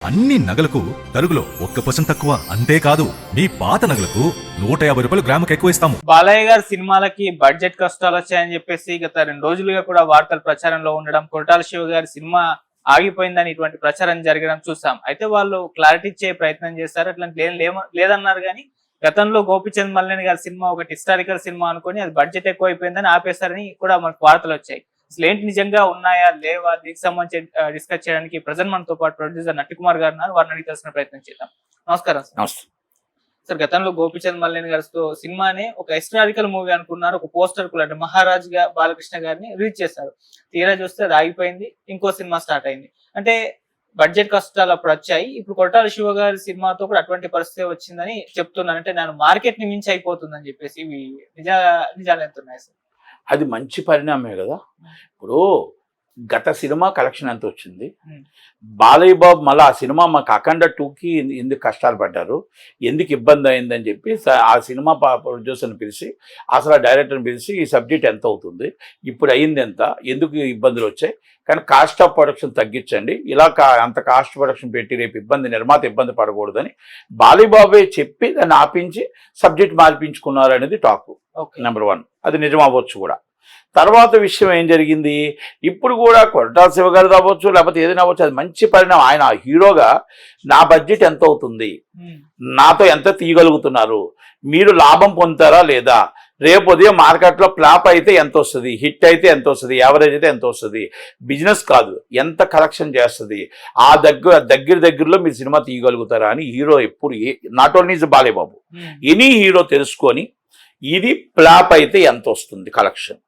అన్ని నగలకు తరుగులో 1% తక్కువ. అంతేకాదు మీ పాత నగలకు 150 రూపాయలు గ్రాముకి ఎక్కువ ఇస్తాము. బాలయ్య గారి సినిమాలకి బడ్జెట్ కష్టాలు వచ్చాయని చెప్పేసి గత 2 రోజులుగా కూడా వార్తలు ప్రచారంలో ఉండడం, కొరటాల శివ గారి సినిమా ఆగిపోయిందని ఇటువంటి ప్రచారం జరగడం చూసాం. అయితే వాళ్ళు క్లారిటీ ఇచ్చే ప్రయత్నం చేశారు, అట్లాంటి లేదన్నారు. కానీ గతంలో గోపిచంద్ మల్లేని గారి సినిమా ఒకటి హిస్టారికల్ సినిమా అనుకుని అది బడ్జెట్ ఎక్కువ అయిపోయిందని ఆపేశారని కూడా మనకు వార్తలు వచ్చాయి. అసలు ఏంటి, నిజంగా ఉన్నాయా లేవా, దీనికి సంబంధించి డిస్కస్ చేయడానికి ప్రజెంట్ మనతో పాటు ప్రొడ్యూసర్ నట్టికుమార్ గారు ఉన్నారు. వారిని అడిగి తెలుసుకునే ప్రయత్నం చేద్దాం. నమస్కారం సార్. గతంలో గోపిచంద్ మల్లేని గారితో సినిమాని ఒక హిస్టారికల్ మూవీ అనుకున్నారు, ఒక పోస్టర్ కూడా అంటే మహారాజ్ గా బాలకృష్ణ గారిని రిలీజ్ చేశారు. తీరా చూస్తే అది ఆగిపోయింది, ఇంకో సినిమా స్టార్ట్ అయింది. అంటే బడ్జెట్ కష్టాలు అప్పుడు వచ్చాయి. ఇప్పుడు కొరటాల శివ గారి సినిమాతో కూడా అటువంటి పరిస్థితి వచ్చిందని చెప్తున్నాను. అంటే నేను మార్కెట్ ని మించి అయిపోతుందని చెప్పేసి ఇవి నిజాలు ఎంత ఉన్నాయి సార్? అది మంచి పరిణామే కదా. ఇప్పుడు గత సినిమా కలెక్షన్ ఎంత వచ్చింది, బాలయ్య బాబు మళ్ళీ ఆ సినిమా మాకు అఖండ 2కి ఎందుకు కష్టాలు పడ్డారు, ఎందుకు ఇబ్బంది అయిందని చెప్పి ఆ సినిమా ప్రొడ్యూసర్ని పిలిచి అసలు ఆ డైరెక్టర్ని పిలిచి ఈ సబ్జెక్ట్ ఎంత అవుతుంది, ఇప్పుడు అయింది ఎంత, ఎందుకు ఇబ్బందులు వచ్చాయి, కానీ కాస్ట్ ఆఫ్ ప్రొడక్షన్ తగ్గించండి, ఇలా అంత కాస్ట్ ప్రొడక్షన్ పెట్టి రేపు నిర్మాత ఇబ్బంది పడకూడదని బాలయ్య బాబే చెప్పి దాన్ని ఆపించి సబ్జెక్ట్ మార్పించుకున్నారు అనేది టాక్ నెంబర్ 1. అది నిజం అవ్వచ్చు కూడా. తర్వాత విషయం ఏం జరిగింది, ఇప్పుడు కూడా కొరటాల శివ గారు అవ్వచ్చు లేకపోతే ఏదైనా అవ్వచ్చు, అది మంచి పరిణామం. ఆయన హీరోగా నా బడ్జెట్ ఎంత అవుతుంది, నాతో ఎంత తీయగలుగుతున్నారు, మీరు లాభం పొందుతారా లేదా, రేపు ఉదయం మార్కెట్లో ఫ్లాప్ అయితే ఎంత వస్తుంది, హిట్ అయితే ఎంత వస్తుంది, యావరేజ్ అయితే ఎంత వస్తుంది, బిజినెస్ కాదు ఎంత కలెక్షన్ చేస్తుంది, ఆ దగ్గరలో మీరు సినిమా తీయగలుగుతారా అని హీరో ఎప్పుడు, not only is Balayya Babu, any hero తెలుసుకొని ఇది ఫ్లాప్ అయితే ఎంత వస్తుంది కలెక్షన్,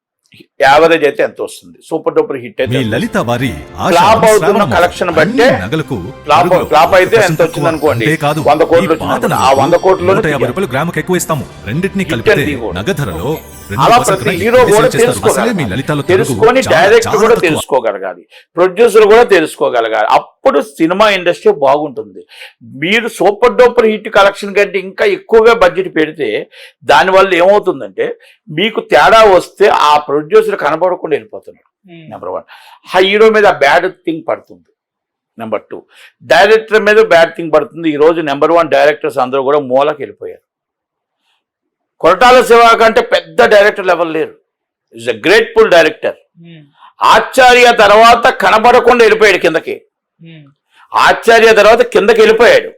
యావరేజ్ అయితే ఎంత వస్తుంది, సూపర్ డూపర్ హిట్ అయితే లలిత వారి ఫ్లాప్ అవుతున్న కలెక్షన్ బట్టే ఫ్లాప్ అయితే ఎంత వచ్చింది అనుకోండి, 100 కోట్లు వచ్చింది, ఆ 100 కోట్లలో 150 రూపాయలు గ్రాముకి ఎక్కువ ఇస్తాము. రెండింటిని కలిపితే నగధరలో అలా ప్రతి హీరో కూడా తెలుసుకొని డైరెక్టర్ కూడా తెలుసుకోగలగాలి, ప్రొడ్యూసర్ కూడా తెలుసుకోగలగాలి. అప్పుడు సినిమా ఇండస్ట్రీ బాగుంటుంది. మీరు సూపర్ డూపర్ హిట్ కలెక్షన్ కంటే ఇంకా ఎక్కువగా బడ్జెట్ పెడితే దానివల్ల ఏమవుతుందంటే మీకు తేడా వస్తే ఆ ప్రొడ్యూసర్ కనబడకుండా వెళ్ళిపోతున్నాడు. నెంబర్ 1. ఆ హీరో మీద బ్యాడ్ థింగ్ పడుతుంది. నెంబర్ 2, డైరెక్టర్ మీద బ్యాడ్ థింగ్ పడుతుంది. ఈరోజు నెంబర్ 1 డైరెక్టర్స్ అందరూ కూడా మూలకి వెళ్ళిపోయారు. కొరటాల శివ కంటే పెద్ద డైరెక్టర్ లెవెల్ లేరు. Is a grateful director. Acharya తర్వాత కనబడకుండా వెళ్ళిపోయాడు కిందకి, ఆచార్య తర్వాత కిందకి వెళ్ళిపోయాడు.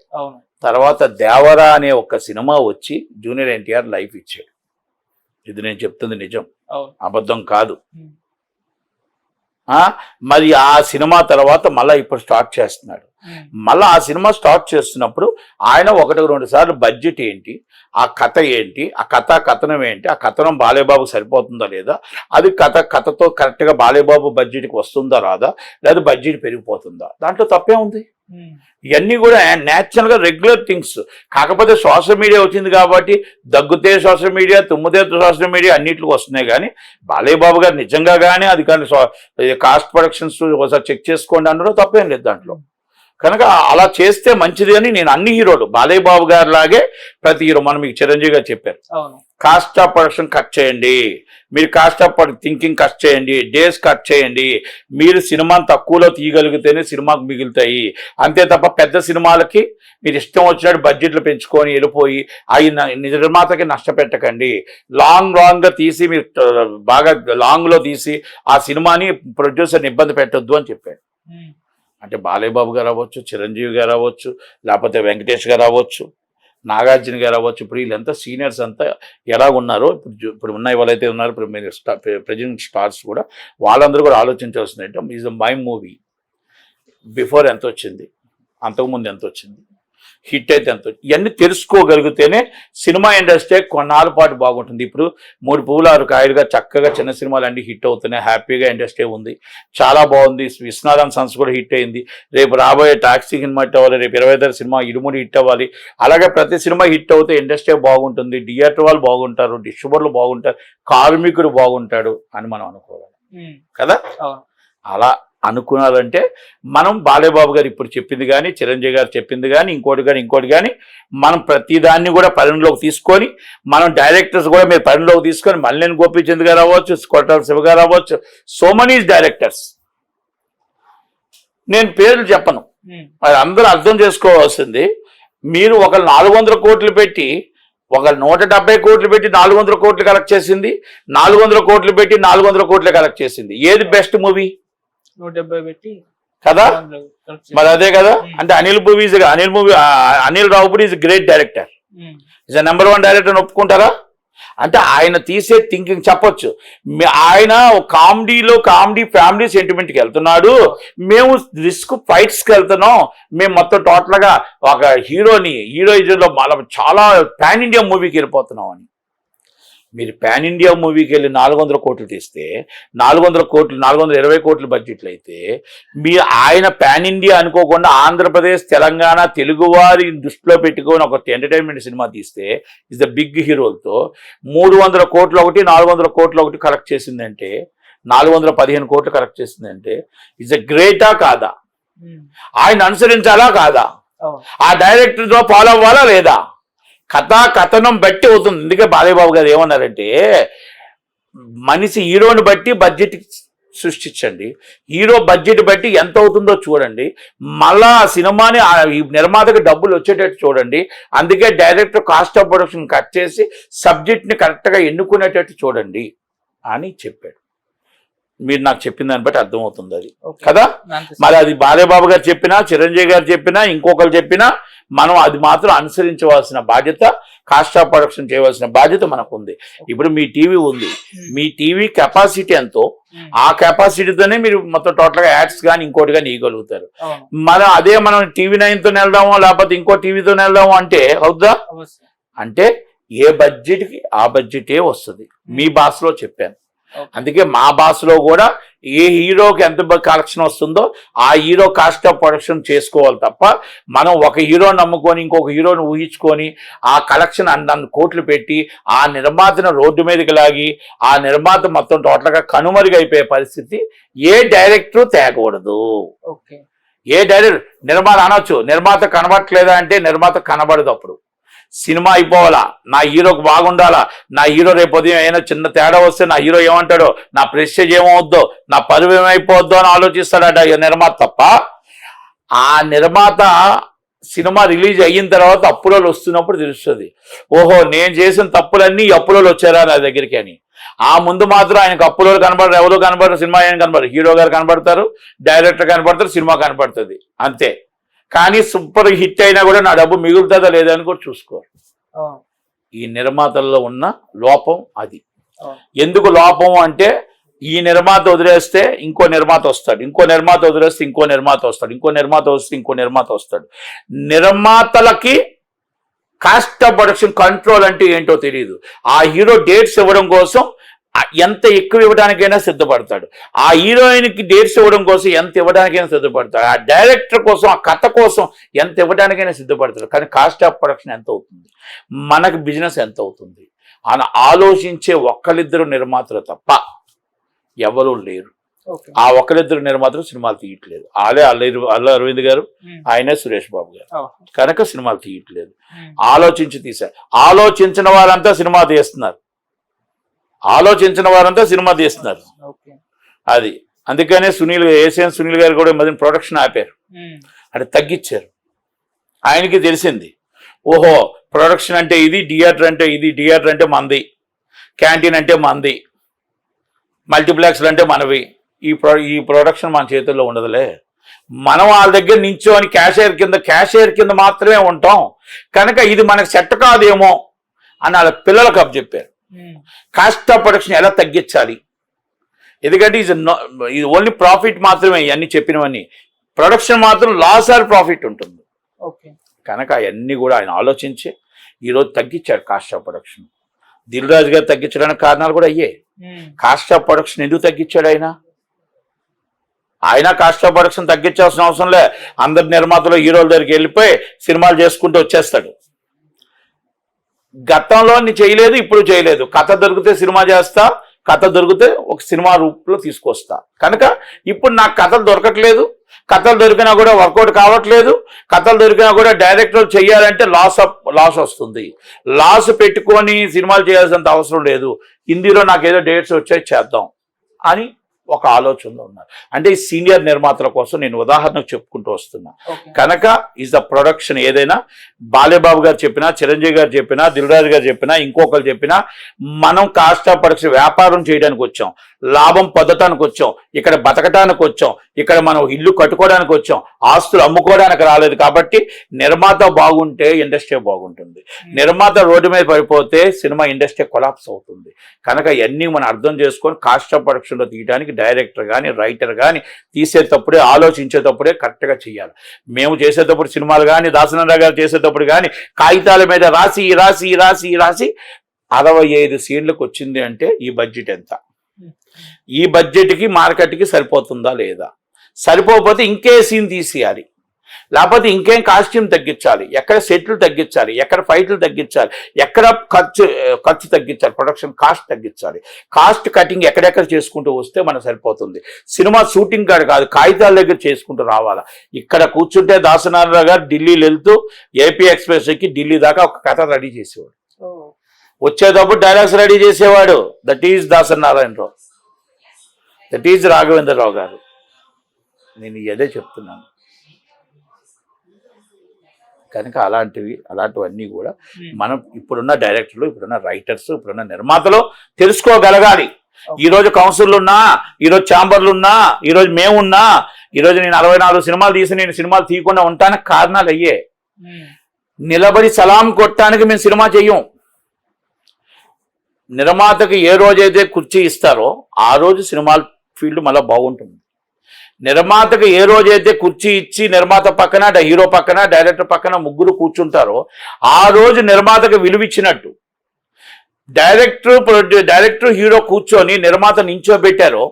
తర్వాత దేవరా అనే ఒక సినిమా వచ్చి జూనియర్ ఎన్టీఆర్ లైఫ్ ఇచ్చాడు. ఇది నేను చెప్తుంది నిజం, అబద్ధం కాదు. మరి ఆ సినిమా తర్వాత మళ్ళీ ఇప్పుడు స్టార్ట్ చేస్తున్నాడు. మళ్ళీ ఆ సినిమా స్టార్ట్ చేస్తున్నప్పుడు ఆయన 1-2 సార్లు బడ్జెట్ ఏంటి, ఆ కథ ఏంటి, ఆ కథనం ఏంటి, ఆ కథనం బాలయ్యబాబు సరిపోతుందా లేదా, అది కథతో కరెక్ట్గా బాలయ్యబాబు బడ్జెట్కి వస్తుందా రాదా, లేదా బడ్జెట్ పెరిగిపోతుందా, దాంట్లో తప్పే ఉంది. ఇవన్నీ కూడా న్యాచురల్గా రెగ్యులర్ థింగ్స్. కాకపోతే సోషల్ మీడియా వచ్చింది కాబట్టి దగ్గుతే సోషల్ మీడియా, తుమ్మితే సోషల్ మీడియా అన్నింటికి వస్తున్నాయి. కానీ బాలయ్య బాబు గారు నిజంగా కానీ అది కానీ కాస్ట్ ప్రొడక్షన్స్ ఒకసారి చెక్ చేసుకోండి అన్నదో తప్పేం లేదు దాంట్లో. కనుక అలా చేస్తే మంచిది అని నేను అన్ని హీరోలు బాలయ్య బాబు గారు లాగే ప్రతి హీరో, మనం మీకు చిరంజీవి గారు చెప్పారు, కాస్ట్ ఆఫ్ ప్రొడక్షన్ కట్ చేయండి, మీరు కాస్ట్ ఆఫ్ థింకింగ్ కట్ చేయండి, డేస్ కట్ చేయండి, మీరు సినిమాని తక్కువలో తీయగలిగితేనే సినిమాకు మిగులుతాయి. అంతే తప్ప పెద్ద సినిమాలకి మీరు ఇష్టం వచ్చినట్టు బడ్జెట్లు పెంచుకొని వెళ్ళిపోయి అవి నిర్మాతకి నష్టపెట్టకండి. లాంగ్గా తీసి మీరు బాగా లాంగ్లో తీసి ఆ సినిమాని ప్రొడ్యూసర్ని ఇబ్బంది పెట్టొద్దు అని చెప్పాడు. అంటే బాలయ్య బాబు గారు అవ్వచ్చు, చిరంజీవి గారు అవ్వచ్చు, లేకపోతే వెంకటేష్ గారు అవ్వచ్చు, నాగార్జున గారు అవ్వచ్చు, ఇప్పుడు వీళ్ళంతా సీనియర్స్ అంతా ఎలా ఉన్నారో ఇప్పుడు ఉన్న వాళ్ళైతే ఉన్నారు, ఇప్పుడు మీరు ప్రెజెంట్ స్టార్స్ కూడా వాళ్ళందరూ కూడా ఆలోచించాల్సింది అంటే ఈజ్ మై మూవీ బిఫోర్ ఎంత వచ్చింది, అంతకుముందు ఎంత వచ్చింది, హిట్ అయితే ఎంత, ఇవన్నీ తెలుసుకోగలిగితేనే సినిమా ఇండస్ట్రీ కొన్నాళ్ళ పాటు బాగుంటుంది. ఇప్పుడు 3 పువ్వులు 6 కాయలుగా చక్కగా చిన్న సినిమాలు అన్ని హిట్ అవుతున్నాయి, హ్యాపీగా ఇండస్ట్రీ ఉంది, చాలా బాగుంది. విశ్వనాథన్ సన్స్ కూడా హిట్ అయింది, రేపు రాబోయే టాక్సీ సినిమా హిట్ అవ్వాలి, రేపు 25 సినిమా ఇరుముడి హిట్ అవ్వాలి. అలాగే ప్రతి సినిమా హిట్ అవుతే ఇండస్ట్రీ బాగుంటుంది, థియేటర్ వాళ్ళు బాగుంటారు, డిస్ట్రిబ్యూటర్లు బాగుంటారు, కార్మికుడు బాగుంటాడు అని మనం అనుకోవాలి కదా. అలా అనుకున్నారంటే మనం బాలయ్య బాబు గారు ఇప్పుడు చెప్పింది కానీ, చిరంజీవి గారు చెప్పింది కానీ, ఇంకోటి కానీ మనం ప్రతిదాన్ని కూడా పరిగణలోకి తీసుకొని, మనం డైరెక్టర్స్ కూడా మీరు పరిగణలోకి తీసుకొని, మల్లేని గోపీచంద్ గారు అవ్వచ్చు, కొరటాల శివ గారు అవ్వచ్చు, సో మెనీ డైరెక్టర్స్, నేను పేర్లు చెప్పను, మరి అందరూ అర్థం చేసుకోవాల్సింది, మీరు ఒక 400 కోట్లు పెట్టి, ఒక 170 కోట్లు పెట్టి 400 కోట్లు కలెక్ట్ చేసింది, 400 కోట్లు పెట్టి 400 కోట్లు కలెక్ట్ చేసింది. ఏది బెస్ట్ మూవీ? 170 పెట్టి కదా, మరి అదే కదా. అంటే Anil Ravipudi is great director, is number 1 director అని ఒప్పుకుంటారా? అంటే ఆయన తీసే థింకింగ్ చెప్పొచ్చు. ఆయన కామెడీ ఫ్యామిలీ సెంటిమెంట్కి వెళ్తున్నాడు, మేము రిస్క్ ఫైట్స్కి వెళ్తున్నాం, మేము మొత్తం టోటల్గా ఒక హీరోయిజంలో చాలా పాన్ ఇండియా మూవీకి వెళ్ళిపోతున్నాం అని. మీరు పాన్ ఇండియా మూవీకి వెళ్ళి 400 కోట్లు తీస్తే 420 కోట్లు బడ్జెట్లు అయితే, ఆయన పాన్ ఇండియా అనుకోకుండా ఆంధ్రప్రదేశ్, తెలంగాణ, తెలుగువారి దృష్టిలో పెట్టుకొని ఒక ఎంటర్టైన్మెంట్ సినిమా తీస్తే ఇస్ ద బిగ్ హీరోలతో 300 కోట్లు ఒకటి 400 కోట్లు ఒకటి కలెక్ట్ చేసిందంటే, 415 కోట్లు కలెక్ట్ చేసిందంటే ఇస్ ద గ్రేటా కాదా? ఆయన అనుసరించాలా కాదా? ఆ డైరెక్టర్తో ఫాలో అవ్వాలా లేదా? కథనం బట్టి అవుతుంది. అందుకే బాలయ్యబాబు గారు ఏమన్నారంటే, హీరోని బట్టి బడ్జెట్ సృష్టించండి, హీరో బడ్జెట్ బట్టి ఎంత అవుతుందో చూడండి, మళ్ళా ఆ సినిమాని నిర్మాతకు డబ్బులు వచ్చేటట్టు చూడండి, అందుకే director cost of production cut చేసి సబ్జెక్ట్ని కరెక్ట్గా ఎన్నుకునేటట్టు చూడండి అని చెప్పాడు. మీరు నాకు చెప్పిన దాన్ని బట్టి అర్థమవుతుంది అది కదా. మరి అది బాలయ్యబాబు గారు చెప్పినా, చిరంజీవి గారు చెప్పినా, ఇంకొకరు చెప్పినా, మనం అది మాత్రం అనుసరించవలసిన బాధ్యత, కాస్ట్ ఆఫ్ ప్రొడక్షన్ చేయవలసిన బాధ్యత మనకు ఉంది. ఇప్పుడు మీ టీవీ ఉంది, మీ టీవీ కెపాసిటీ ఎంతో, ఆ కెపాసిటీతోనే మీరు మొత్తం టోటల్గా యాడ్స్ కానీ ఇంకోటి కానీ ఇవ్వగలుగుతారు. అదే మనం టీవీ 9తో వెళ్దామో లేకపోతే ఇంకో టీవీతో వెళ్దామో అంటే అవుద్దా? అంటే ఏ బడ్జెట్కి ఆ బడ్జెటే వస్తుంది. మీ భాషలో చెప్పాను. అందుకే మా భాషలో కూడా ఏ హీరోకి ఎంత కలెక్షన్ వస్తుందో ఆ హీరో కాస్ట్ ఆఫ్ ప్రొడక్షన్ చేసుకోవాలి తప్ప, మనం ఒక హీరోని నమ్ముకొని ఇంకొక హీరోని ఊహించుకొని ఆ కలెక్షన్ అన్ని కోట్లు పెట్టి ఆ నిర్మాతను రోడ్డు మీదకి లాగి ఆ నిర్మాత మొత్తం టోటల్గా కనుమరుగైపోయే పరిస్థితి ఏ డైరెక్టర్ తేకూడదు. ఏ డైరెక్టర్ నిర్మాత అనొచ్చు, నిర్మాత కనబడట్లేదా అంటే నిర్మాత కనబడదు. అప్పుడు సినిమా అయిపోవాలా, నా హీరోకి బాగుండాలా, నా హీరో రేపు ఉదయం ఏమైనా చిన్న తేడా వస్తే నా హీరో ఏమంటాడో, నా ప్రెస్టేజ్ ఏమవుద్దో, నా పరువు ఏమైపోద్దో అని ఆలోచిస్తాడట నిర్మాత తప్ప, ఆ నిర్మాత సినిమా రిలీజ్ అయిన తర్వాత అప్పులోలు వస్తున్నప్పుడు తెలుస్తుంది, ఓహో నేను చేసిన తప్పులన్నీ అప్పులోలు వచ్చారా నా దగ్గరికి అని. ఆ ముందు మాత్రం ఆయనకు అప్పులోలు కనబడరు, ఎవరు కనబడరు, సినిమా ఏం కనబడరు, హీరో గారు కనబడతారు, డైరెక్టర్ కనబడతారు, సినిమా కనబడుతుంది అంతే. కానీ సూపర్ హిట్ అయినా కూడా నా డబ్బు మిగులుతుందా లేదా అని కూడా చూసుకోరు. ఈ నిర్మాతల్లో ఉన్న లోపం అది. ఎందుకు లోపం అంటే, ఈ నిర్మాత వదిలేస్తే ఇంకో నిర్మాత వస్తాడు, ఇంకో నిర్మాత వదిలేస్తే ఇంకో నిర్మాత వస్తాడు, ఇంకో నిర్మాత వస్తే ఇంకో నిర్మాత వస్తాడు. నిర్మాతలకి కాస్ట్ ఆఫ్ ప్రొడక్షన్ కంట్రోల్ అంటే ఏంటో తెలియదు. ఆ హీరో డేట్స్ ఇవ్వడం కోసం ఎంత ఎక్కువ ఇవ్వడానికైనా సిద్ధపడతాడు, ఆ హీరోయిన్కి డేట్స్ ఇవ్వడం కోసం ఎంత ఇవ్వడానికైనా సిద్ధపడతాడు, ఆ డైరెక్టర్ కోసం ఆ కథ కోసం ఎంత ఇవ్వడానికైనా సిద్ధపడతాడు. కానీ కాస్ట్ ఆఫ్ ప్రొడక్షన్ ఎంత అవుతుంది, మనకు బిజినెస్ ఎంత అవుతుంది అని ఆలోచించే ఒక్కరిద్దరు నిర్మాతలు తప్ప ఎవరూ లేరు. ఆ ఒకరిద్దరు నిర్మాతలు సినిమాలు తీయట్లేదు. అల్లు అరవింద్ గారు, ఆయనే సురేష్ బాబు గారు కనుక సినిమాలు తీయట్లేదు. ఆలోచించి తీశారు. ఆలోచించిన వారంతా సినిమా తీస్తున్నారు, అది. అందుకనే ఏషియన్ సునీల్ గారు కూడా మధ్య ప్రొడక్షన్ ఆపారు, అంటే తగ్గించారు. ఆయనకి తెలిసింది, ఓహో ప్రొడక్షన్ అంటే ఇది, థియేటర్ అంటే ఇది, థియేటర్ అంటే మంది, క్యాంటీన్ అంటే మంది, మల్టీప్లెక్స్లు అంటే మనవి. ఈ ప్రొడక్షన్ మన చేతుల్లో ఉండదులే. మనం వాళ్ళ దగ్గర నించోని క్యాషియర్ కింద మాత్రమే ఉంటాం కనుక ఇది మనకు సెట్ కాదేమో అని వాళ్ళ పిల్లలకు అప్పచెప్పారు. కాస్ట్ ఆఫ్ ప్రొడక్షన్ ఎలా తగ్గించాలి, ఎందుకంటే ఇది ఓన్లీ ప్రాఫిట్ మాత్రమే. ఇవన్నీ చెప్పినవన్నీ ప్రొడక్షన్ మాత్రం లాస్ ఆర్ ప్రాఫిట్ ఉంటుంది కనుక అవన్నీ కూడా ఆయన ఆలోచించి ఈరోజు తగ్గించాడు cost of production. Dil Raju గారు తగ్గించడానికి కారణాలు కూడా అయ్యే. కాస్ట్ ఆఫ్ ప్రొడక్షన్ ఎందుకు తగ్గించాడు ఆయన కాస్ట్ ఆఫ్ ప్రొడక్షన్ తగ్గించాల్సిన అవసరం లే. అందరి నిర్మాతలు హీరోల దగ్గరికి వెళ్ళిపోయి సినిమాలు చేసుకుంటూ వచ్చేస్తాడు. గతంలో చేయలేదు, ఇప్పుడు చేయలేదు. కథ దొరికితే సినిమా చేస్తా, కథ దొరికితే ఒక సినిమా రూపంలో తీసుకొస్తా. కనుక ఇప్పుడు నాకు కథలు దొరకట్లేదు, కథలు దొరికినా కూడా వర్కౌట్ కావట్లేదు, కథలు దొరికినా కూడా డైరెక్టర్ చేయాలంటే లాస్ వస్తుంది. లాస్ పెట్టుకొని సినిమాలు చేయాల్సినంత అవసరం లేదు, హిందీలో నాకు ఏదో డేట్స్ వచ్చాయి చేద్దాం అని ఒక ఆలోచనలో ఉన్నారు. అంటే ఈ సీనియర్ నిర్మాతల కోసం నేను ఉదాహరణకు చెప్పుకుంటూ వస్తున్నా. ఓకే. కనుక ఈజ్ ద ప్రొడక్షన్ ఏదైనా బాలేబాబు గారు చెప్పినా, చిరంజీవి గారు చెప్పినా, దిల్రాజు గారు చెప్పినా, ఇంకొకరు చెప్పినా, మనం కాస్ట్ ఆఫ్ ప్రొడక్షన్ వ్యాపారం చేయడానికి వచ్చాం, లాభం పొందటానికి వచ్చాం, ఇక్కడ బతకటానికి వచ్చాం, ఇక్కడ మనం ఇల్లు కట్టుకోవడానికి వచ్చాం, ఆస్తులు అమ్ముకోవడానికి రాలేదు. కాబట్టి నిర్మాత బాగుంటే ఇండస్ట్రీ బాగుంటుంది. నిర్మాత రోడ్డు మీద పడిపోతే సినిమా ఇండస్ట్రీ కొలాప్స్ అవుతుంది. కనుక ఇవన్నీ మనం అర్థం చేసుకొని కాస్ట్ ఆఫ్ ప్రొడక్షన్లో తీయడానికి డైరెక్టర్ కానీ రైటర్ కానీ తీసేటప్పుడే ఆలోచించేటప్పుడే కరెక్ట్గా చేయాలి. మేము చేసేటప్పుడు సినిమాలు కానీ దాసనారాయణ గారు చేసేటప్పుడు కానీ కాగితాల మీద రాసి 65 సీన్లకు వచ్చింది అంటే ఈ బడ్జెట్ ఎంత, ఈ బడ్జెట్కి మార్కెట్కి సరిపోతుందా లేదా, సరిపోకపోతే ఇంకే సీన్ తీసేయాలి, లేకపోతే ఇంకేం కాస్ట్యూమ్ తగ్గించాలి, ఎక్కడ సెట్లు తగ్గించాలి, ఎక్కడ ఫైట్లు తగ్గించాలి, ఎక్కడ ఖర్చు తగ్గించాలి, ప్రొడక్షన్ కాస్ట్ తగ్గించాలి. కాస్ట్ కటింగ్ ఎక్కడెక్కడ చేసుకుంటూ వస్తే మనకు సరిపోతుంది. సినిమా షూటింగ్ కాదు, కాగితాల దగ్గర చేసుకుంటూ రావాలా. ఇక్కడ కూర్చుంటే దాసనారాయణ గారు ఢిల్లీలో వెళ్తూ ఏపీ ఎక్స్ప్రెస్ కి ఢిల్లీ దాకా ఒక కథ రెడీ చేసేవాడు, వచ్చేటప్పుడు డైలాగ్స్ రెడీ చేసేవాడు. That is Dasa Narayana Rao, that is Raghavendra Rao గారు. నేను అదే చెప్తున్నాను. కనుక అలాంటివన్నీ కూడా మనం ఇప్పుడున్న డైరెక్టర్లు, ఇప్పుడున్న రైటర్స్, ఇప్పుడున్న నిర్మాతలు తెలుసుకోగలగాలి. ఈరోజు కౌన్సిల్ ఉన్నా, ఈరోజు ఛాంబర్లు ఉన్నా, ఈరోజు మేమున్నా, ఈరోజు నేను 64 సినిమాలు తీసి నేను సినిమాలు తీయకుండా ఉంటానికి కారణాలు అయ్యే. నిలబడి సలాం కొట్టడానికి మేము సినిమా చెయ్యం. నిర్మాతకి ఏ రోజైతే కుర్చీ ఇస్తారో ఆ రోజు సినిమా ఫీల్డ్ మళ్ళీ బాగుంటుంది. నిర్మాతకు ఏ రోజైతే కుర్చీ ఇచ్చి నిర్మాత పక్కన, హీరో పక్కన, డైరెక్టర్ పక్కన ముగ్గురు కూర్చుంటారో ఆ రోజు నిర్మాతకు విలువ ఇచ్చినట్టు. డైరెక్టర్ హీరో కూర్చొని నిర్మాత నించోబెట్టారో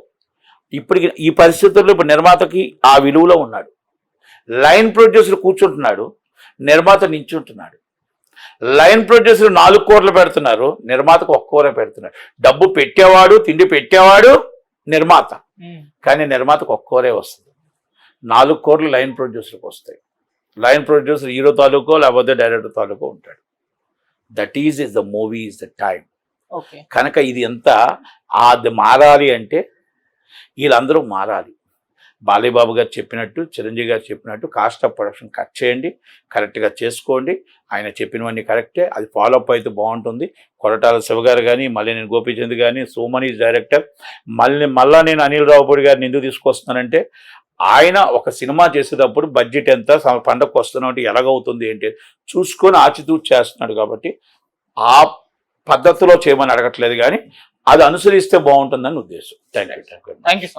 ఇప్పటికి ఈ పరిస్థితుల్లో ఇప్పుడు నిర్మాతకి ఆ విలువలో ఉన్నాడు. లైన్ ప్రొడ్యూసర్ కూర్చుంటున్నాడు, నిర్మాత నించుంటున్నాడు. లైన్ ప్రొడ్యూసర్ 4 కోట్లు పెడుతున్నారు, నిర్మాతకు 1 కోర పెడుతున్నారు. డబ్బు పెట్టేవాడు, తిండి పెట్టేవాడు నిర్మాత, కానీ నిర్మాతకు 1 కోరే వస్తుంది. 4 కోట్లు లైన్ ప్రొడ్యూసర్కి వస్తాయి. లైన్ ప్రొడ్యూసర్ హీరో తాలూకో లేకపోతే డైరెక్టర్ తాలూకో ఉంటాడు. That is the movie is the time. కనుక ఇది ఎంత అది మారాలి అంటే వీళ్ళందరూ మారాలి. బాలేబాబు గారు చెప్పినట్టు, చిరంజీవి గారు చెప్పినట్టు కాస్ట్ ఆఫ్ ప్రొడక్షన్ కట్ చేయండి, కరెక్ట్గా చేసుకోండి. ఆయన చెప్పినవన్నీ కరెక్టే, అది ఫాలో అప్ అయితే బాగుంటుంది. కొరటాల శివ గారు కానీ, మళ్ళీ నేను గోపీచంద్ కానీ, సోమని డైరెక్టర్, మళ్ళీ నేను అనిల్ రావుపూడి గారిని ఎందుకు తీసుకొస్తున్నానంటే ఆయన ఒక సినిమా చేసేటప్పుడు బడ్జెట్ ఎంత, పండగకు వస్తున్నట్టు ఎలాగవుతుంది ఏంటి చూసుకొని ఆచితూచి చేస్తున్నాడు. కాబట్టి ఆ పద్ధతిలో చేయమని అడగట్లేదు, కానీ అది అనుసరిస్తే బాగుంటుందని ఉద్దేశం. Thank you.